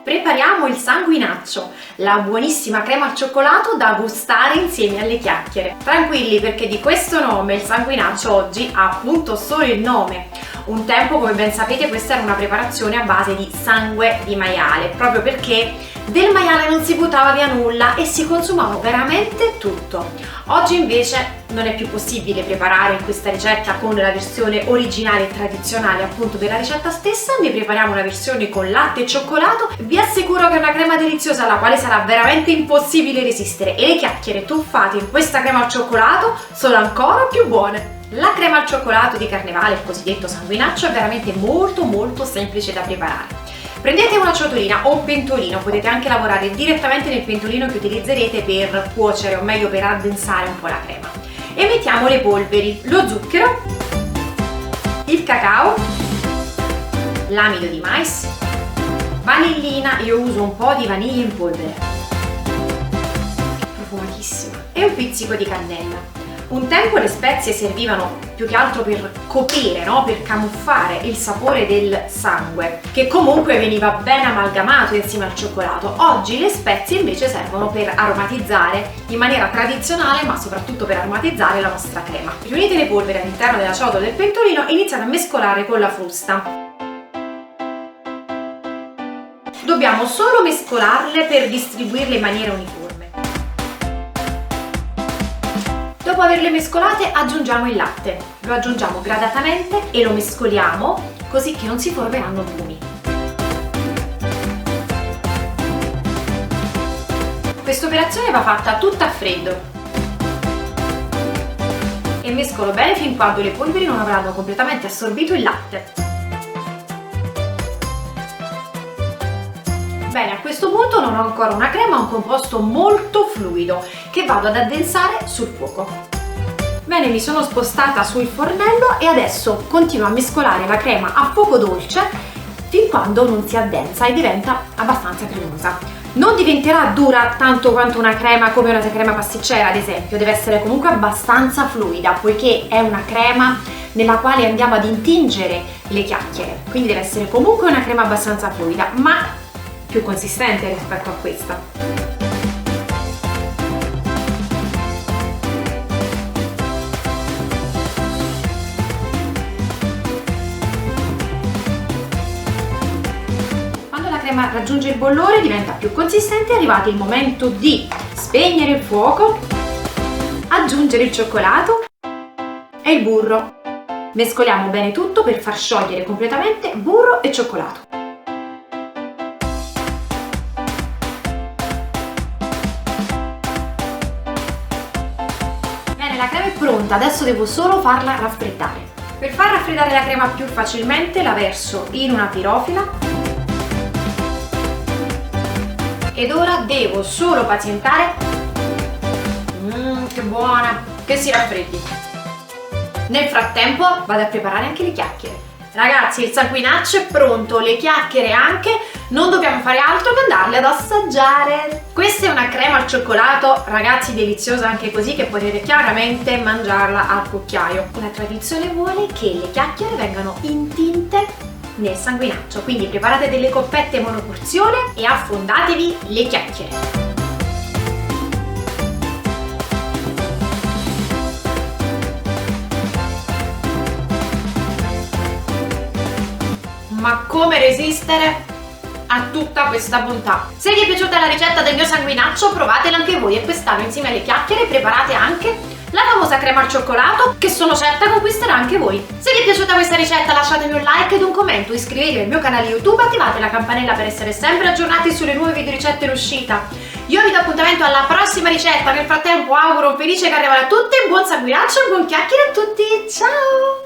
prepariamo il sanguinaccio, la buonissima crema al cioccolato da gustare insieme alle chiacchiere. Tranquilli, perché di questo nome, il sanguinaccio, oggi ha appunto solo il nome. Un tempo, come ben sapete, questa era una preparazione a base di sangue di maiale, proprio perché del maiale non si buttava via nulla e si consumava veramente tutto. Oggi invece non è più possibile preparare questa ricetta con la versione originale e tradizionale appunto della ricetta stessa. Ne prepariamo una versione con latte e cioccolato. Vi assicuro che è una crema deliziosa alla quale sarà veramente impossibile resistere, e le chiacchiere tuffate in questa crema al cioccolato sono ancora più buone. La crema al cioccolato di Carnevale, il cosiddetto sanguinaccio, è veramente molto semplice da preparare. Prendete una ciotolina o un pentolino, potete anche lavorare direttamente nel pentolino che utilizzerete per cuocere, o meglio per addensare un po' la crema. E mettiamo le polveri, lo zucchero, il cacao, l'amido di mais, vanillina, io uso un po' di vaniglia in polvere, profumatissima, e un pizzico di cannella. Un tempo le spezie servivano più che altro per coprire, no? Per camuffare il sapore del sangue, che comunque veniva ben amalgamato insieme al cioccolato. Oggi le spezie invece servono per aromatizzare in maniera tradizionale, ma soprattutto per aromatizzare la nostra crema. Riunite le polveri all'interno della ciotola del pentolino e iniziate a mescolare con la frusta. Dobbiamo solo mescolarle per distribuirle in maniera uniforme. Dopo averle mescolate aggiungiamo il latte, lo aggiungiamo gradatamente e lo mescoliamo così che non si formeranno gumi. Questa operazione va fatta tutta a freddo e mescolo bene fin quando le polveri non avranno completamente assorbito il latte. Bene, a questo punto non ho ancora una crema, ma un composto molto fluido che vado ad addensare sul fuoco. Bene, mi sono spostata sul fornello e adesso continuo a mescolare la crema a fuoco dolce fin quando non si addensa e diventa abbastanza cremosa. Non diventerà dura tanto quanto una crema come una crema pasticcera, ad esempio, deve essere comunque abbastanza fluida, poiché è una crema nella quale andiamo ad intingere le chiacchiere, quindi deve essere comunque una crema abbastanza fluida, ma più consistente rispetto a questa. Quando la crema raggiunge il bollore, diventa più consistente, è arrivato il momento di spegnere il fuoco, aggiungere il cioccolato e il burro. Mescoliamo bene tutto per far sciogliere completamente burro e cioccolato. La crema è pronta, adesso devo solo farla raffreddare. Per far raffreddare la crema più facilmente la verso in una pirofila ed ora devo solo pazientare che buona, che si raffreddi. Nel frattempo vado a preparare anche le chiacchiere. Ragazzi, il sanguinaccio è pronto, le chiacchiere anche, non dobbiamo fare altro che andarle ad assaggiare. Questa è una crema al cioccolato, ragazzi, deliziosa anche così, che potete chiaramente mangiarla al cucchiaio. La tradizione vuole che le chiacchiere vengano intinte nel sanguinaccio, quindi preparate delle coppette monoporzione e affondatevi le chiacchiere. Ma come resistere a tutta questa bontà? Se vi è piaciuta la ricetta del mio sanguinaccio, provatela anche voi e quest'anno insieme alle chiacchiere preparate anche la famosa crema al cioccolato, che sono certa conquisterà anche voi. Se vi è piaciuta questa ricetta lasciatemi un like ed un commento, iscrivetevi al mio canale YouTube, attivate la campanella per essere sempre aggiornati sulle nuove video ricette in uscita. Io vi do appuntamento alla prossima ricetta, nel frattempo auguro un felice carnevale a tutti, un buon sanguinaccio e un buon chiacchiere a tutti, ciao!